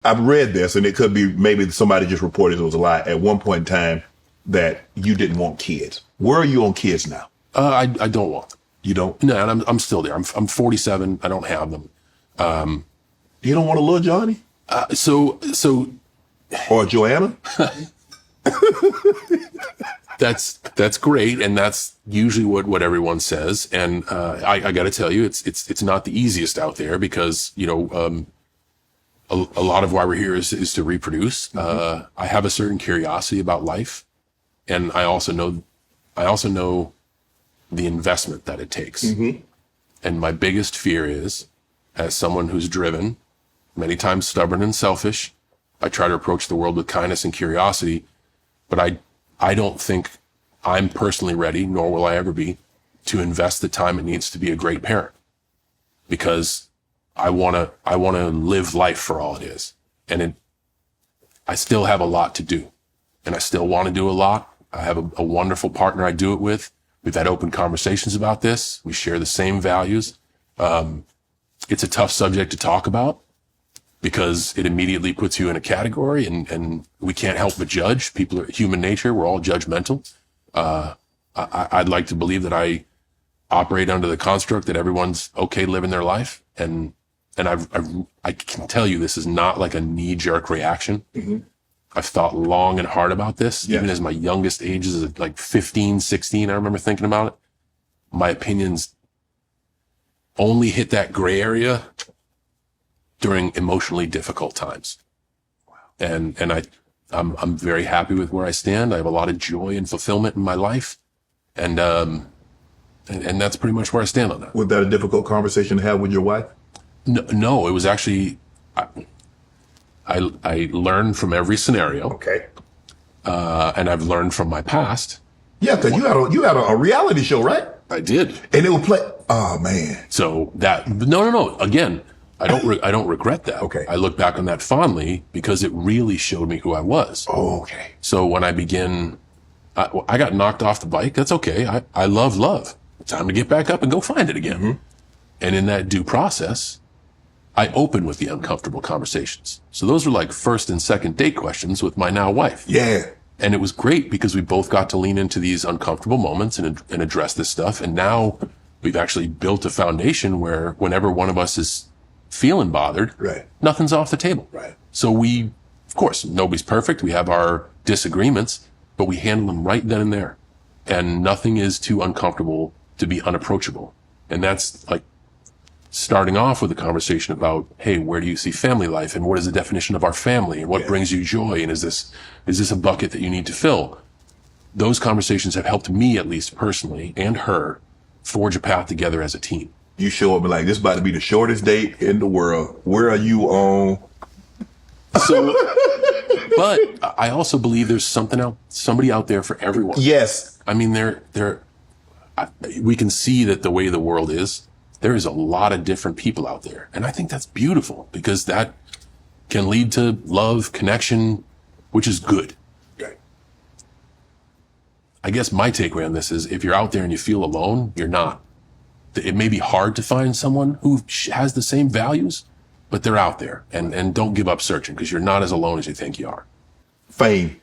I've read this, and it could be maybe somebody just reported it was a lie at one point in time that you didn't want kids. Where are you on kids now? I don't want them. You don't? No, and I'm still there. I'm 47. I don't have them. You don't want a little Johnny? So or Joanna? That's great, and that's usually what everyone says. And I got to tell you, it's not the easiest out there because a lot of why we're here is to reproduce. Mm-hmm. I have a certain curiosity about life, and I also know the investment that it takes. Mm-hmm. And my biggest fear is, as someone who's driven, many times stubborn and selfish, I try to approach the world with kindness and curiosity, but I don't think I'm personally ready, nor will I ever be, to invest the time it needs to be a great parent, because I want to live life for all it is. And I still have a lot to do, and I still want to do a lot. I have a wonderful partner I do it with. We've had open conversations about this. We share the same values. It's a tough subject to talk about because it immediately puts you in a category, and we can't help but judge. People are human nature. We're all judgmental. I'd like to believe that I operate under the construct that everyone's okay living their life. And I can tell you this is not like a knee-jerk reaction. Mm-hmm. I've thought long and hard about this, even as my youngest ages, like 15, 16, I remember thinking about it. My opinions only hit that gray area during emotionally difficult times. Wow. And I'm very happy with where I stand. I have a lot of joy and fulfillment in my life. And that's pretty much where I stand on that. Was that a difficult conversation to have with your wife? No, it was actually, I learned from every scenario. Okay. And I've learned from my past. Yeah, because you had a reality show, right? I did. And it would play. Oh man. So no. Again, I don't regret that. Okay. I look back on that fondly because it really showed me who I was. Oh, okay. So when I begin, I got knocked off the bike. That's okay. I love. Time to get back up and go find it again. Mm-hmm. And in that due process, I open with the uncomfortable conversations. So those were like first and second date questions with my now wife. Yeah. And it was great because we both got to lean into these uncomfortable moments and address this stuff. And now we've actually built a foundation where whenever one of us is feeling bothered, right, nothing's off the table. Right. So of course, nobody's perfect. We have our disagreements, but we handle them right then and there. And nothing is too uncomfortable to be unapproachable. And that's like starting off with a conversation about, hey, where do you see family life? And what is the definition of our family? And what brings you joy? And is this a bucket that you need to fill? Those conversations have helped me, at least personally, and her, forge a path together as a team. You show up and like, this is about to be the shortest date in the world. Where are you on? So, but I also believe there's somebody out there for everyone. Yes. I mean, we can see that the way the world is, there is a lot of different people out there. And I think that's beautiful because that can lead to love, connection, which is good. Okay. I guess my takeaway on this is if you're out there and you feel alone, you're not. It may be hard to find someone who has the same values, but they're out there. And don't give up searching because you're not as alone as you think you are. Fame.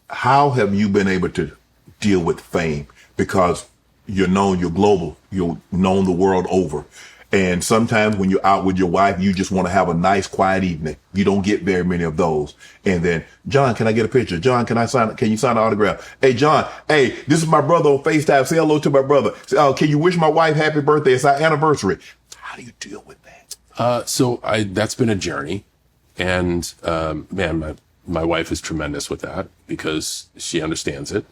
How have you been able to deal with fame? Because you're known, you're global, you're known the world over. And sometimes when you're out with your wife, you just want to have a nice, quiet evening. You don't get very many of those. And then, John, can I get a picture? John, can you sign an autograph? Hey, John, hey, this is my brother on FaceTime. Say hello to my brother. Can you wish my wife happy birthday? It's our anniversary. How do you deal with that? So that's been a journey. And, man, my wife is tremendous with that because she understands it.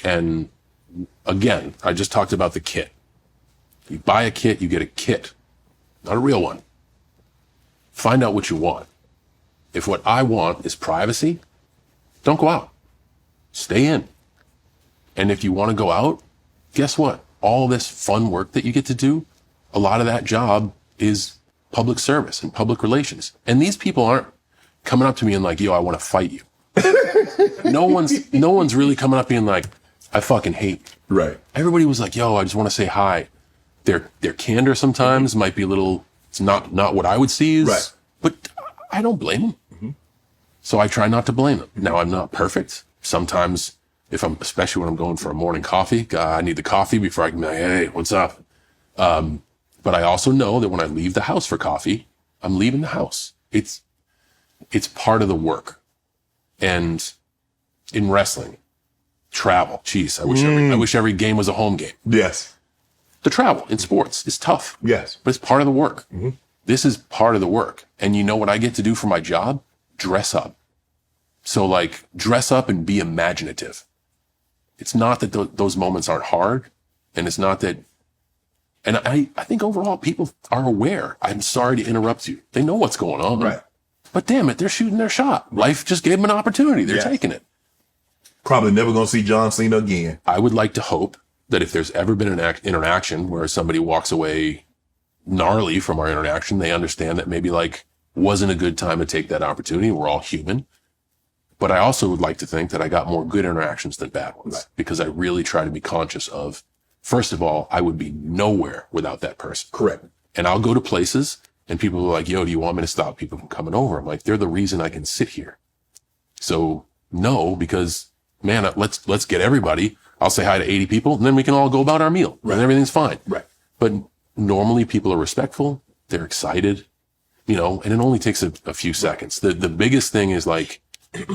And again, I just talked about the kit. You buy a kit, you get a kit, not a real one. Find out what you want. If what I want is privacy, don't go out. Stay in. And if you want to go out, guess what? All this fun work that you get to do, a lot of that job is public service and public relations. And these people aren't coming up to me and like, yo, I want to fight you. No one's really coming up being like, I fucking hate. Right. Everybody was like, yo, I just want to say hi. Their candor sometimes might be a little, it's not what I would see is, right. But I don't blame them. Mm-hmm. So I try not to blame them. Now, I'm not perfect. Sometimes, especially when I'm going for a morning coffee, God, I need the coffee before I can be like, hey, what's up? But I also know that when I leave the house for coffee, I'm leaving the house. It's part of the work. And in wrestling, travel, geez, I wish every game was a home game. Yes. The travel in sports is tough. Yes. But it's part of the work. Mm-hmm. This is part of the work. And you know what I get to do for my job? Dress up. So like dress up and be imaginative. It's not that those moments aren't hard. And it's not that, and I think overall people are aware. I'm sorry to interrupt you. They know what's going on. Right. But damn it, they're shooting their shot. Life just gave them an opportunity. They're taking it. Probably never going to see John Cena again. I would like to hope that if there's ever been an interaction where somebody walks away gnarly from our interaction, they understand that maybe like wasn't a good time to take that opportunity. We're all human. But I also would like to think that I got more good interactions than bad ones because I really try to be conscious of, first of all, I would be nowhere without that person. Correct. And I'll go to places and people are like, yo, do you want me to stop people from coming over? I'm like, they're the reason I can sit here. So no, because man, let's get everybody. I'll say hi to 80 people and then we can all go about our meal and everything's fine. Right. But normally people are respectful. They're excited, and it only takes a few seconds. The biggest thing is like, if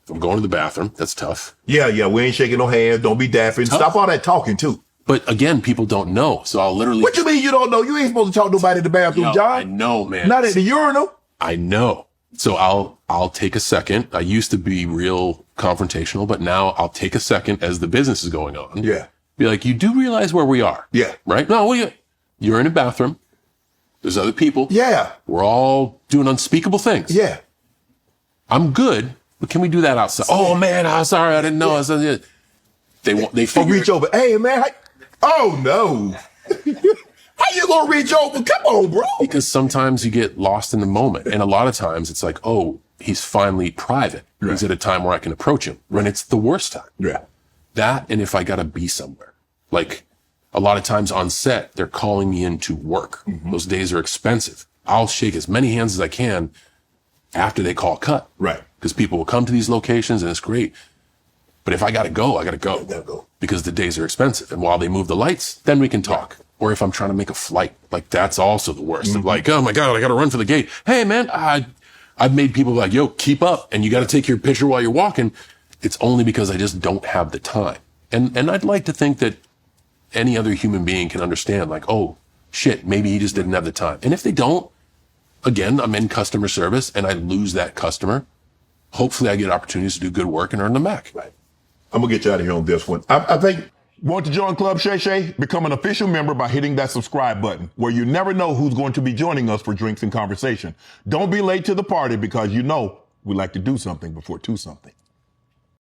I'm going to the bathroom, that's tough. Yeah. We ain't shaking no hands. Don't be daffing. Stop all that talking too. But again, people don't know. So I'll literally. What you mean you don't know? You ain't supposed to talk to nobody in the bathroom, John. I know, man. Not at the urinal. I know. So I'll take a second. I used to be real confrontational, but now I'll take a second as the business is going on. Yeah. Be like, you do realize where we are. Yeah. Right? No, you're in a bathroom. There's other people. Yeah. We're all doing unspeakable things. Yeah. I'm good, but can we do that outside? Oh man, I'm sorry, I didn't know. Yeah. They figure reach over. Hey man. Oh no. How you gonna reach over? Come on, bro. Because sometimes you get lost in the moment, and a lot of times it's like, oh, he's finally private. Right. He's at a time where I can approach him when it's the worst time. Yeah. That, and if I gotta be somewhere, like a lot of times on set, they're calling me in to work. Mm-hmm. Those days are expensive. I'll shake as many hands as I can after they call cut. Right. Because people will come to these locations and it's great. But if I gotta go, I gotta go. Go. Because the days are expensive. And while they move the lights, then we can talk. Right. Or if I'm trying to make a flight, like that's also the worst. Mm-hmm. Like, oh my God, I gotta run for the gate. Hey man, I've made people like, yo, keep up. And you gotta take your picture while you're walking. It's only because I just don't have the time. And I'd like to think that any other human being can understand like, oh shit, maybe he just didn't have the time. And if they don't, again, I'm in customer service and I lose that customer. Hopefully I get opportunities to do good work and earn them back. Right. I'm gonna get you out of here on this one. I think, want to join Club Shay Shay? Become an official member by hitting that subscribe button, where you never know who's going to be joining us for drinks and conversation. Don't be late to the party because we like to do something before two something.